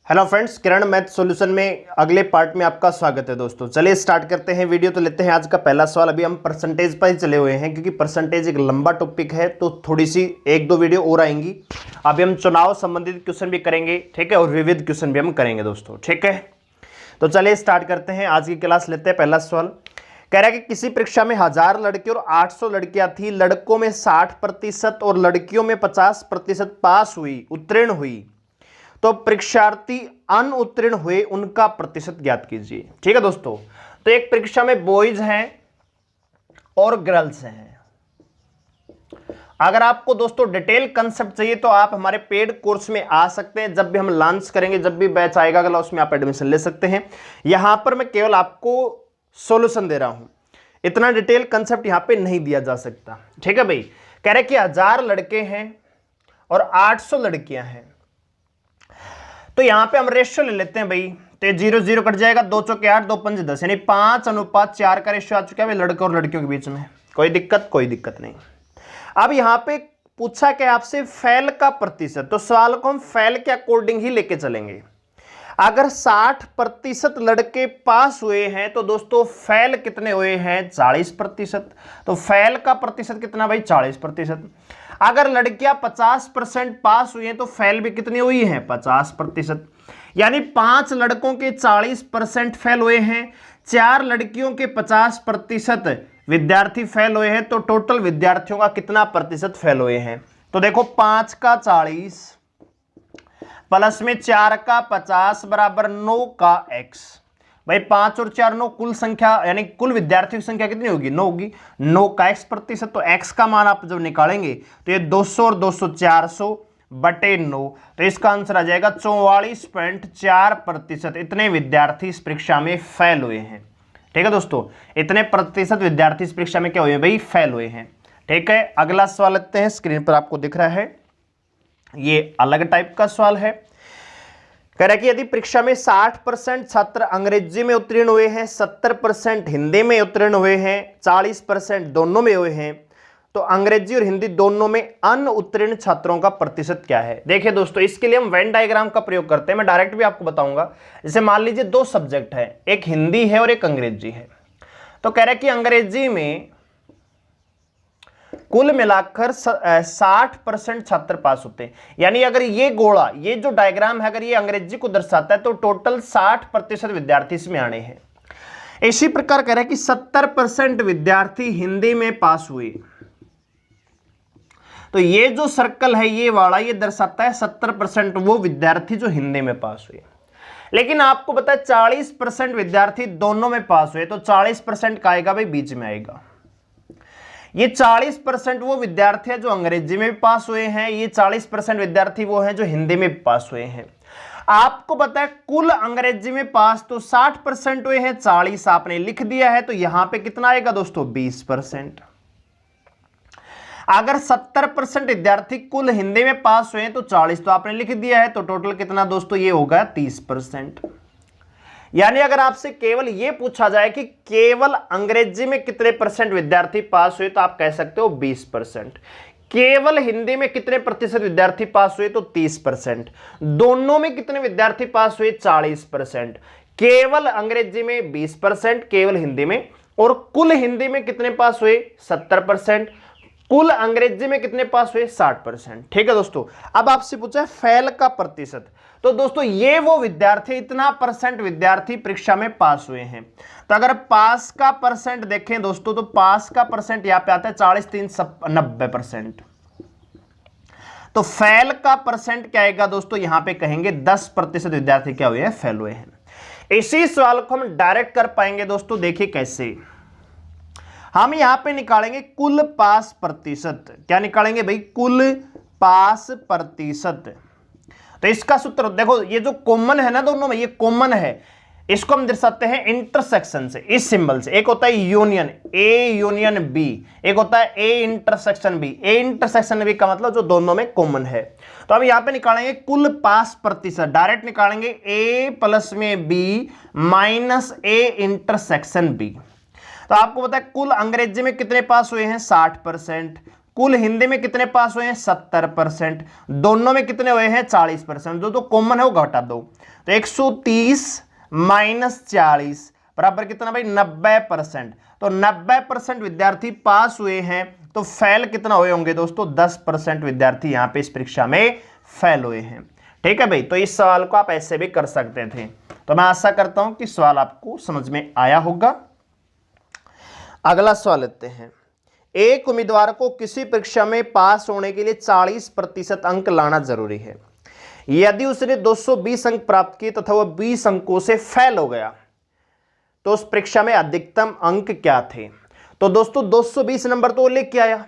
Hello friends, किरण math solution में अगले part में आपका स्वागत है दोस्तों। चलिए स्टार्ट करते हैं वीडियो। तो लेते हैं आज का पहला सवाल। अभी हम परसेंटेज पर ही चले हुए हैं क्योंकि परसेंटेज एक लंबा टॉपिक है, तो थोड़ी सी एक दो वीडियो और आएंगी। अभी हम चुनाव संबंधित क्वेश्चन भी करेंगे, ठीक है, और विविध क्वेश्चन भी हम करेंगे दोस्तों, ठीक है। तो चलिए स्टार्ट करते हैं आज की क्लास। लेते हैं पहला सवाल। कह रहा है कि किसी परीक्षा में 1000 लड़के और 800 लड़कियां थी। लड़कों में 60% और लड़कियों में 50% पास हुई, उत्तीर्ण हुई, तो परीक्षार्थी अनुत्तीर्ण हुए उनका प्रतिशत ज्ञात कीजिए। ठीक है दोस्तों। तो एक परीक्षा में बॉयज हैं और गर्ल्स हैं। अगर आपको दोस्तों डिटेल कंसेप्ट चाहिए तो आप हमारे पेड कोर्स में आ सकते हैं। जब भी हम लॉन्च करेंगे, जब भी बैच आएगा अगला, उसमें आप एडमिशन ले सकते हैं। यहां पर मैं केवल आपको सॉल्यूशन दे रहा हूं, इतना डिटेल कंसेप्ट यहां पे नहीं दिया जा सकता। ठीक है भाई। कह रहे कि 1000 लड़के हैं और 800 लड़कियां हैं। तो यहां पे हम रेशियो ले लेते हैं भाई। तो 0 0 कट जाएगा, 2 चौके 8, 2 पंजे 10, यानी 5:4 का रेशियो आ चुका है लड़के और लड़कियों के बीच में। कोई दिक्कत नहीं। अब यहां पे पूछा क्या आपसे, फेल का प्रतिशत। तो सवाल को हम फेल के अकॉर्डिंग ही लेके चलेंगे। अगर 60% लड़के पास हुए हैं तो दोस्तों फेल कितने हुए हैं, 40%। तो फेल का प्रतिशत कितना भाई, 40%। अगर लड़कियां 50% पास हुई हैं तो फेल भी कितनी हुई है, 50%। यानी 5 लड़कों के 40% फेल हुए हैं, 4 लड़कियों के 50% विद्यार्थी फेल हुए हैं। तो टोटल विद्यार्थियों का कितना प्रतिशत फेल हुए हैं। तो देखो 5 का 40 प्लस में 4 का 50 बराबर 9 का x। भाई 5 और 4 9, कुल संख्या यानी कुल विद्यार्थियों की संख्या कितनी होगी, 9 होगी। 9 का x प्रतिशत। तो x का मान आप जब निकालेंगे तो ये 200 और 200 400 बटे 9, तो इसका आंसर आ जाएगा 44.4%। इतने विद्यार्थी इस परीक्षा में फेल हुए हैं। ठीक है दोस्तों, इतने प्रतिशत विद्यार्थी इस परीक्षा में क्या हुए भाई, फेल हुए हैं। ठीक है, अगला सवाल लेते हैं। स्क्रीन पर आपको दिख रहा है, ये अलग टाइप का सवाल है। कह रहा है कि यदि परीक्षा में 60% छात्र अंग्रेजी में उत्तीर्ण हुए हैं, 70% हिंदी में उत्तीर्ण हुए हैं, 40% दोनों में हुए हैं, तो अंग्रेजी और हिंदी दोनों में अनुत्तीर्ण छात्रों का प्रतिशत क्या है। देखिए दोस्तों, इसके लिए हम वेन डायग्राम का प्रयोग करते हैं। मैं डायरेक्ट भी आपको बताऊंगा। जैसे मान लीजिए 2 सब्जेक्ट है, एक हिंदी है और एक अंग्रेजी है। तो कह रहा है कि अंग्रेजी में कुल मिलाकर 60% छात्र पास होते हैं। यानी अगर ये गोला, ये जो डायग्राम है, अगर ये अंग्रेजी को दर्शाता है तो टोटल 60% विद्यार्थी इसमें आने हैं। इसी प्रकार कह रहा है कि 70% विद्यार्थी हिंदी में पास हुए। तो ये जो सर्कल है ये वाला, ये दर्शाता है 70% वो विद्यार्थी जो हिंदी में पास हुए। लेकिन आपको पता है 40% विद्यार्थी दोनों में पास हुए, तो 40% का आएगा भाई, बीच में आएगा। ये 40% वो विद्यार्थी है जो अंग्रेजी में भी पास हुए हैं, ये 40% विद्यार्थी वो हैं जो हिंदी में भी पास हुए हैं। आपको पता है कुल अंग्रेजी में पास तो 60% हुए हैं, 40 आपने लिख दिया है, तो यहां पे कितना आएगा दोस्तों, 20%। अगर 70% विद्यार्थी कुल हिंदी में पास हुए हैं तो 40 तो आपने लिख दिया है, तो टोटल कितना दोस्तों, ये होगा 30%। यानी अगर आपसे केवल यह पूछा जाए कि केवल अंग्रेजी में कितने परसेंट विद्यार्थी पास हुए, तो आप कह सकते हो 20%। केवल हिंदी में कितने प्रतिशत विद्यार्थी पास हुए, तो 30%। दोनों में कितने विद्यार्थी पास हुए, 40%। केवल अंग्रेजी में 20%, केवल हिंदी में, और कुल हिंदी में कितने पास हुए, 70%। कुल अंग्रेजी में कितने पास हुए, 60%। ठीक है दोस्तों। अब आपसे पूछा है फेल का प्रतिशत। तो दोस्तों ये वो विद्यार्थी, इतना परसेंट विद्यार्थी परीक्षा में पास हुए हैं। तो अगर पास का परसेंट देखें दोस्तों, तो पास का परसेंट यहां पे आता है 40 3 90%। तो फेल का परसेंट क्या आएगा दोस्तों, यहां पे कहेंगे 10% विद्यार्थी क्या हुए हैं, फेल हुए हैं। इसी सवाल को हम डायरेक्ट कर पाएंगे दोस्तों। देखिए कैसे हम यहां पे निकालेंगे कुल पास प्रतिशत। क्या निकालेंगे भाई, कुल पास प्रतिशत। तो इसका सूत्र देखो, ये जो कॉमन है ना दोनों में, ये कॉमन है, इसको हम दर्शाते हैं इंटरसेक्शन से, इस सिंबल से। एक होता है यूनियन, ए यूनियन बी, एक होता है a intersection b. A intersection b का मतलब जो दोनों में कॉमन है। तो अब यहां पे निकालेंगे कुल पास प्रतिशत। डायरेक्ट निकालेंगे ए प्लस में b minus a intersection b. तो आपको पता है कुल अंग्रेजी में कितने पास हुए हैं, 60%। कुल हिंदी में कितने पास हुए हैं, 70%। दोनों में कितने हुए हैं, 40%। जो तो कॉमन है वो घटा दो। तो 130 माइनस 40 बराबर कितना भाई 90%। तो 90% विद्यार्थी पास हुए हैं, तो फेल कितना हुए होंगे दोस्तों 10% विद्यार्थी यहां पे इस परीक्षा में फेल हुए हैं। ठीक है भाई, तो इस सवाल को आप ऐसे भी कर सकते थे। तो मैं आशा करता हूं कि सवाल आपको समझ में आया होगा। अगला सवाल लेते हैं। एक उम्मीदवार को किसी परीक्षा में पास होने के लिए 40% अंक लाना जरूरी है। यदि उसने 220 अंक प्राप्त किए तथा वह 20 अंकों से फेल हो गया तो उस परीक्षा में अधिकतम अंक क्या थे। तो दोस्तों 220 नंबर तो लेके आया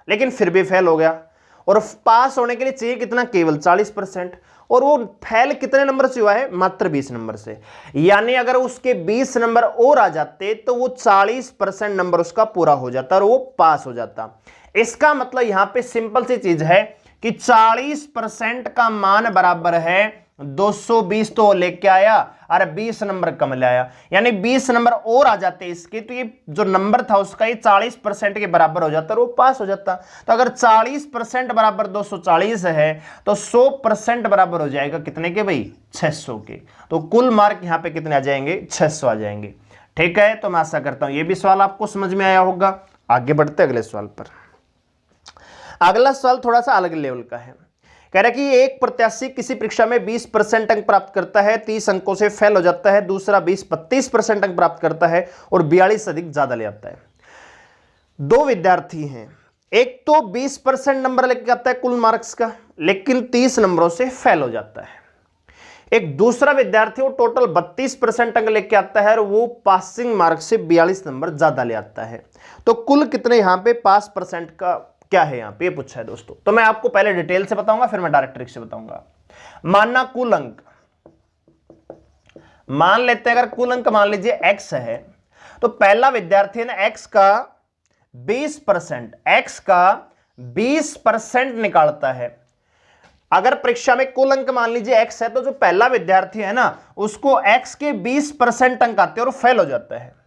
लेकिन फिर भी फेल हो गया, और पास होने के लिए चाहिए कितना केवल 40%, और वो फेल कितने नंबर से हुआ है मात्र 20 नंबर से। यानी अगर उसके 20 नंबर और आ जाते तो वो 40% नंबर उसका पूरा हो जाता और वो पास हो जाता। इसका मतलब यहां पे सिंपल सी चीज है कि 40% का मान बराबर है 220 तो लेके आया और 20 नंबर कम ले आया, यानी 20 नंबर और आ जाते इसके, तो ये जो नंबर था उसका ये 40% के बराबर हो जाता और वो पास हो जाता। तो अगर 40% बराबर 240 है तो 100% बराबर हो जाएगा कितने के भाई 600 के। तो कुल मार्क यहाँ पे कितने आ जाएंगे 600 आ जाएंगे। ठीक है, तो मैं आशा करता हूं ये भी सवाल आपको समझ में आया होगा। आगे बढ़ते अगले सवाल पर। अगला सवाल थोड़ा सा अलग लेवल का है। कह रहा है कि एक प्रत्याशी किसी परीक्षा में 20% अंक प्राप्त करता है, 30 अंकों से फेल हो जाता है, दूसरा 20-32% अंक प्राप्त करता है और 42 अधिक ज्यादा ले आता है। दो विद्यार्थी हैं, एक तो 20% नंबर लेके आता है कुल मार्क्स का, लेकिन 30 नंबरों से फेल हो जाता है। एक दूसरा विद्यार्थी वो टोटल 32% अंक लेके आता है और वो पासिंग मार्क्स से 42 नंबर ज्यादा ले आता है। तो कुल कितने यहां पे पास परसेंट का क्या है यहां पे ये पूछा है दोस्तों। तो मैं आपको पहले डिटेल से बताऊंगा फिर मैं डायरेक्ट ट्रिक से बताऊंगा। मानना कुल अंक मान लेते हैं, अगर कुल अंक मान लीजिए x है तो पहला विद्यार्थी ने x का 20% निकालता है। अगर परीक्षा में कुल अंक मान लीजिए x है तो जो पहला विद्यार्थी है ना उसको x के 20% अंक आते हैं और फेल हो जाता है।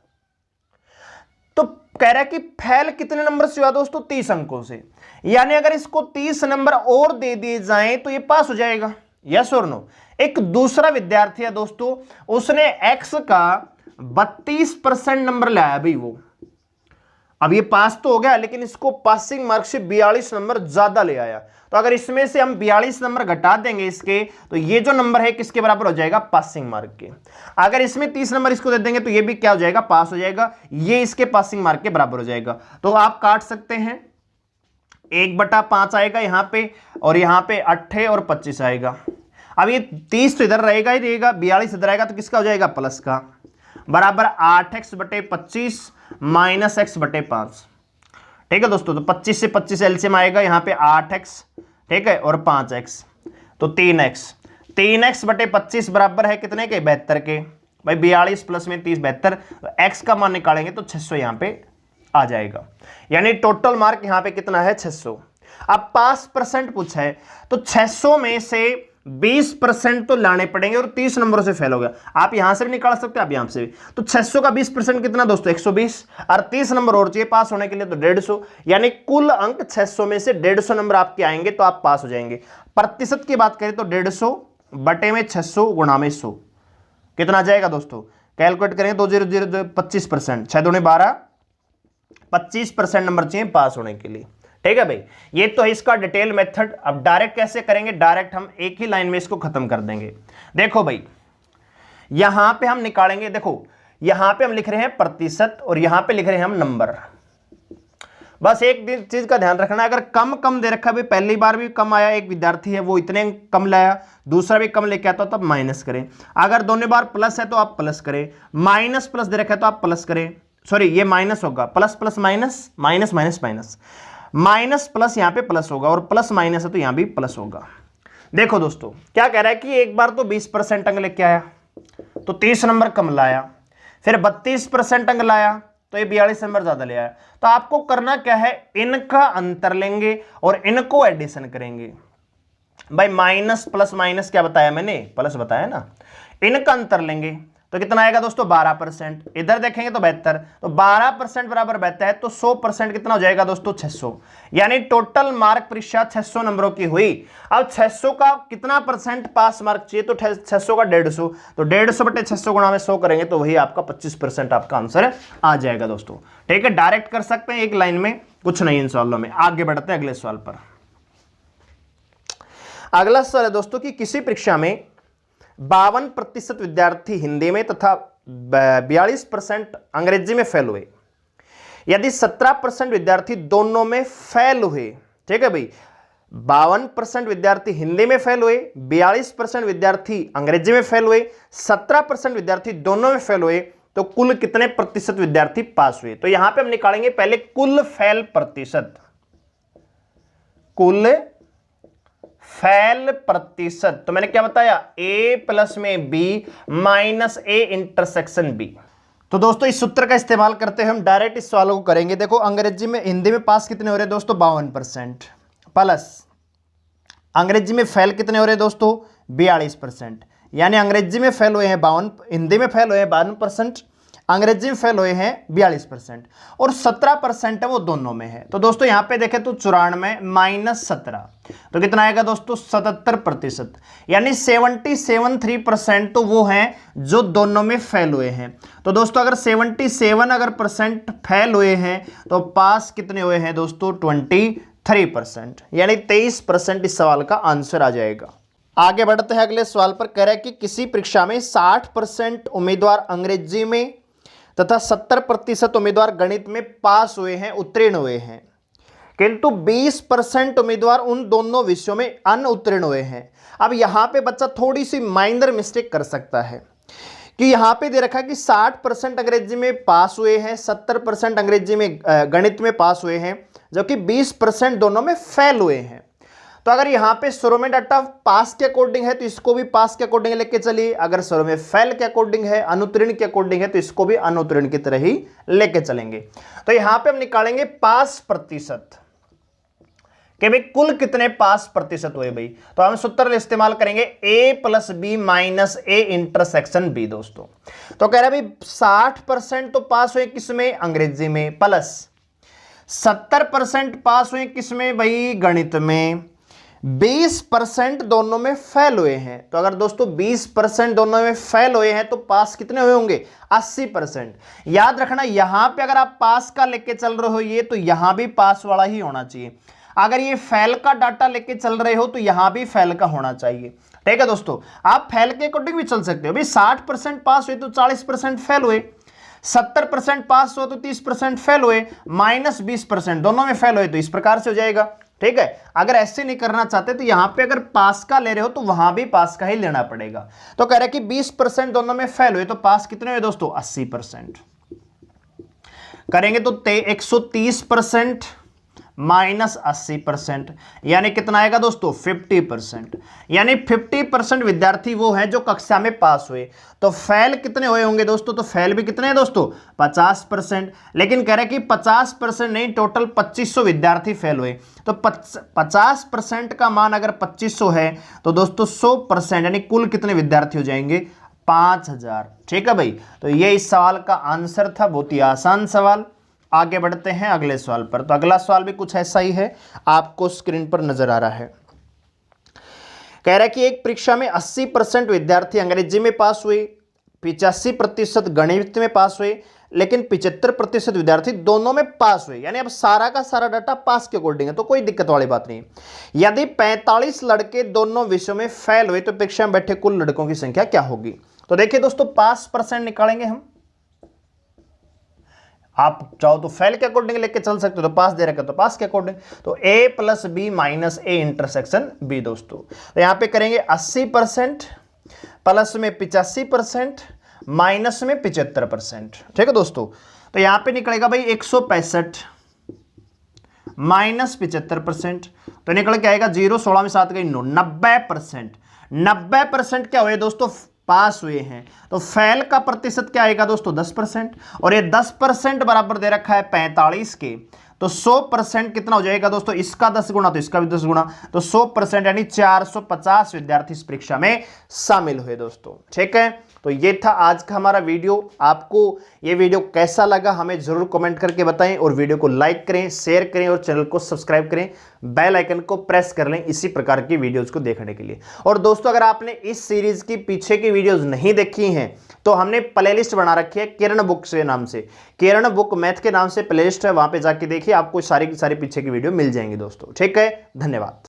तो कह रहा है कि फेल कितने नंबर से हुआ दोस्तों 30 अंकों से, यानी अगर इसको 30 नंबर और दे दिए जाएं तो ये पास हो जाएगा, यस और नो। एक दूसरा विद्यार्थी है दोस्तों, उसने x का 32% नंबर लाया भाई, वो अब ये पास तो हो गया लेकिन इसको पासिंग मार्क से 42 नंबर ज्यादा ले आया। तो अगर इसमें से हम 42 नंबर घटा देंगे इसके तो ये जो नंबर है किसके बराबर हो जाएगा पासिंग मार्क के। अगर इसमें 30 नंबर इसको दे देंगे तो ये भी क्या हो जाएगा पास हो जाएगा, ये इसके पासिंग मार्क के बराबर हो जाएगा। तो आप काट सकते हैं, 1/5 आएगा यहां पे और यहां पे 8 और 25 आएगा। अब ये 30 तो इधर रहेगा ही रहेगा, 42 इधर आएगा तो किसका हो जाएगा प्लस का, बराबर 8x/25 माइनस x/5। ठीक है दोस्तों, तो 25 से 25 एलसीएम आएगा, यहां पे 8x ठीक है और 5x तो 3x/25 बराबर है कितने के 72 के। भाई 42 प्लस में 30 72, तो x का मान निकालेंगे तो 600 यहां पे आ जाएगा, यानी टोटल मार्क यहां पे कितना है 600। अब पास परसेंट पूछा है तो 600 में से 20% तो लाने पड़ेंगे और 30 नंबरों से फेल हो गया। आप यहां से भी निकाल सकते हैं, आप यहां से भी। तो 600 का 20% कितना दोस्तों 120, और 30 नंबर और चाहिए पास होने के लिए तो 150, यानी कुल अंक 600 में से 150 नंबर आपके आएंगे तो आप पास हो जाएंगे। प्रतिशत की बात करें तो 150 बटे में 600 गुणा में 100 कितना आ जाएगा दोस्तों, कैलकुलेट करेंगे 2000 25%, 6 दूनी 12, 25% नंबर चाहिए पास होने के लिए। ठीक है भाई, ये तो है इसका डिटेल मेथड। अब डायरेक्ट कैसे करेंगे, डायरेक्ट हम एक ही लाइन में इसको खत्म कर देंगे। देखो भाई यहां पे हम निकालेंगे, देखो यहां पे हम लिख रहे हैं प्रतिशत और यहां पे लिख रहे हैं हम नंबर। बस एक चीज का ध्यान रखना, अगर कम कम दे रखा है, पहली बार भी कम आया, एक विद्यार्थी है वो इतने कम लाया, दूसरा भी कम लेके आता तब माइनस करें। अगर दोनों बार प्लस है तो आप प्लस करें, माइनस प्लस दे रखा है तो आप प्लस करें, सॉरी ये माइनस होगा, plus plus minus minus minus minus minus plus यहां पे प्लस होगा और प्लस माइनस है तो यहां भी प्लस होगा। देखो दोस्तों क्या कह रहा है कि एक बार तो 20% अंक लेके आया तो 30 नंबर कम लाया, फिर 32% अंक लाया तो ये 42 नंबर ज्यादा ले आया। तो आपको करना क्या है, इनका अंतर लेंगे और इनको एडिशन करेंगे। भाई माइनस प्लस माइनस क्या बताया मैंने, प्लस बताया ना, इनका अंतर लेंगे तो कितना आएगा दोस्तों 12%। इधर देखेंगे तो 72, तो 12% बराबर 72 है, तो 100% कितना हो जाएगा दोस्तों 600। यानी टोटल मार्क परीक्षा 600 नंबरों की हुई। अब 600 का कितना परसेंट पास मार्क चाहिए, तो 600 का 150, तो 150 बटे 600 गुणा में 100 करेंगे तो वही आपका 25% आपका आंसर आ जाएगा दोस्तों। ठीक है, डायरेक्ट कर सकते हैं एक लाइन में, कुछ नहीं इन सवालों में। आगे बढ़ते हैं अगले सवाल पर। अगला सवाल है दोस्तों कि किसी परीक्षा में 52% विद्यार्थी हिंदी में तथा 42% अंग्रेजी में फेल हुए। यदि 17% विद्यार्थी दोनों में फेल हुए, ठीक है भाई, 52% विद्यार्थी हिंदी में फेल हुए, 42% विद्यार्थी अंग्रेजी में फेल हुए, 17% विद्यार्थी दोनों में फेल हुए, तो कुल कितने प्रतिशत विद्यार्थी पास हुए। तो यहां पे हम निकालेंगे पहले कुल फेल प्रतिशत, कुल फेल प्रतिशत। तो मैंने क्या बताया, a प्लस में b minus a intersection b। तो दोस्तों इस सूत्र का इस्तेमाल करते हुए हम डायरेक्ट इस सवाल को करेंगे। देखो अंग्रेजी में, हिंदी में पास कितने हो रहे हैं दोस्तों 52%, प्लस अंग्रेजी में फेल कितने हो रहे हैं दोस्तों 42%। यानी अंग्रेजी में फेल हुए हैं 52, हिंदी में फेल हुए हैं 52%, अंग्रेजी में फेल हुए हैं 42%, और 17% है वो दोनों में है। तो दोस्तों यहां पे देखें तो 94 माइनस 17, तो कितना आएगा दोस्तों 77%। यानी 73% तो वो हैं जो दोनों में फेल हुए हैं। तो दोस्तों अगर 77% फेल हुए हैं तो पास कितने हुए हैं दोस्तों 23%, यानी 23% इस सवाल का आंसर आ जाएगा। आगे बढ़ते हैं अगले सवाल पर। कह रहा है कि किसी परीक्षा में 60% उम्मीदवार अंग्रेजी में तथा 70% उम्मीदवार गणित में पास हुए हैं, उत्तीर्ण हुए हैं, किंतु 20% उम्मीदवार उन दोनों विषयों में अनुत्तीर्ण हुए हैं। अब यहां पे बच्चा थोड़ी सी माइनर मिस्टेक कर सकता है कि यहां पे दे रखा है कि 60% अंग्रेजी में पास हुए हैं, 70% अंग्रेजी में गणित में पास हुए हैं, जबकि 20% दोनों में फेल हुए हैं। तो अगर यहां पे शुरू में डाटा पास के अकॉर्डिंग है तो इसको भी पास के अकॉर्डिंग लेके चलिए, अगर शुरू में फेल के अकॉर्डिंग है, अनुत्तीर्ण के अकॉर्डिंग है, तो इसको भी अनुत्तीर्ण की तरह ही लेके चलेंगे। तो यहां पे हम निकालेंगे पास प्रतिशत कि भाई कुल कितने पास प्रतिशत हुए भाई। तो हम सूत्र इस्तेमाल करेंगे a plus B minus a intersection b दोस्तों। तो कह रहा है भाई 60% तो पास हुए किसमें, अंग्रेजी में, प्लस 70% पास हुए किसमें भाई, गणित में, 20% दोनों में फेल हुए हैं। तो अगर दोस्तों 20% दोनों में फेल हुए हैं तो पास कितने हुए होंगे 80%। याद रखना यहां पे अगर आप पास का लेके चल रहे हो ये, तो यहां भी पास वाला ही होना चाहिए। अगर ये फेल का डाटा लेके चल रहे हो तो यहां भी फेल का होना चाहिए। ठीक है दोस्तों, आप फेल के अकॉर्डिंग भी चल सकते हो भाई। 60% पास हुए तो 40% फेल हुए, 70% पास हुआ तो 30% फेल हुए, माइनस 20% दोनों में फेल हुए, तो इस प्रकार से हो जाएगा। ठीक है, अगर ऐसे नहीं करना चाहते तो यहां पे अगर पास का ले रहे हो तो वहां भी पास का ही लेना पड़ेगा। तो कह रहे कि 20% दोनों में फेल हुए तो पास कितने हुए दोस्तों 80%। करेंगे तो 130% माइनस 80%, यानी कितना आएगा दोस्तों 50%। यानी 50% विद्यार्थी वो है जो कक्षा में पास हुए। तो फेल कितने हुए होंगे दोस्तों, तो फेल भी कितने हैं दोस्तों 50%। लेकिन कह रहे कि 50% नहीं, टोटल 2500 विद्यार्थी फेल हुए। तो 50% का मान अगर 2500 है तो दोस्तों 100% यानी कुल कितने विद्यार्थी हो जाएंगे 5000। ठीक है भाई, तो ये इस सवाल का आंसर था। बहुत ही आसान सवाल। आगे बढ़ते हैं अगले सवाल पर। तो अगला सवाल भी कुछ ऐसा ही है, आपको स्क्रीन पर नजर आ रहा है। कह रहा है कि एक परीक्षा में 80% विद्यार्थी अंग्रेजी में पास हुए, 85% गणित में पास हुए, लेकिन 75% विद्यार्थी दोनों में पास हुए। यानी अब सारा का सारा डाटा पास के अकॉर्डिंग है, तो कोई दिक्कत वाली बात नहीं। यदि 45 लड़के दोनों विषयों में फेल हुए तो परीक्षा में बैठे कुल लड़कों की संख्या क्या होगी। तो देखिए दोस्तों पास परसेंट निकालेंगे हम। आप चाहो तो फेल के अकॉर्डिंग लेके चल सकते हो, तो पास दे रखा तो पास के अकॉर्डिंग। तो a plus B minus a intersection b दोस्तों। तो यहां पे करेंगे 80%, प्लस में 85%, माइनस में 75%। ठीक है दोस्तों, तो यहां पे निकलेगा भाई 165 माइनस 75%, तो निकल के आएगा 0, 16 में 7 गई 9, 90%। 90% क्या हुए दोस्तों पास हुए हैं। तो फेल का प्रतिशत क्या आएगा दोस्तों 10%, और ये 10% बराबर दे रखा है 45 के। तो 100% कितना हो जाएगा दोस्तों, इसका 10 गुना तो इसका भी 10 गुना, तो 100% यानी 450 विद्यार्थी इस परीक्षा में शामिल हुए दोस्तों। ठीक है, तो ये था आज का हमारा वीडियो। आपको ये वीडियो कैसा लगा हमें जरूर कमेंट करके बताएं, और वीडियो को लाइक करें, शेयर करें और चैनल को सब्सक्राइब करें, बेल आइकन को प्रेस कर लें इसी प्रकार की वीडियोस को देखने के लिए। और दोस्तों अगर आपने इस सीरीज की पीछे की वीडियोस नहीं देखी हैं तो हमने प्लेलिस्ट बना रखी है किरण बुक के नाम से, किरण बुक मैथ के नाम से प्लेलिस्ट है, वहां पे जाके देखिए, आपको सारी की सारी पीछे की वीडियो मिल जाएंगी दोस्तों। ठीक है, धन्यवाद।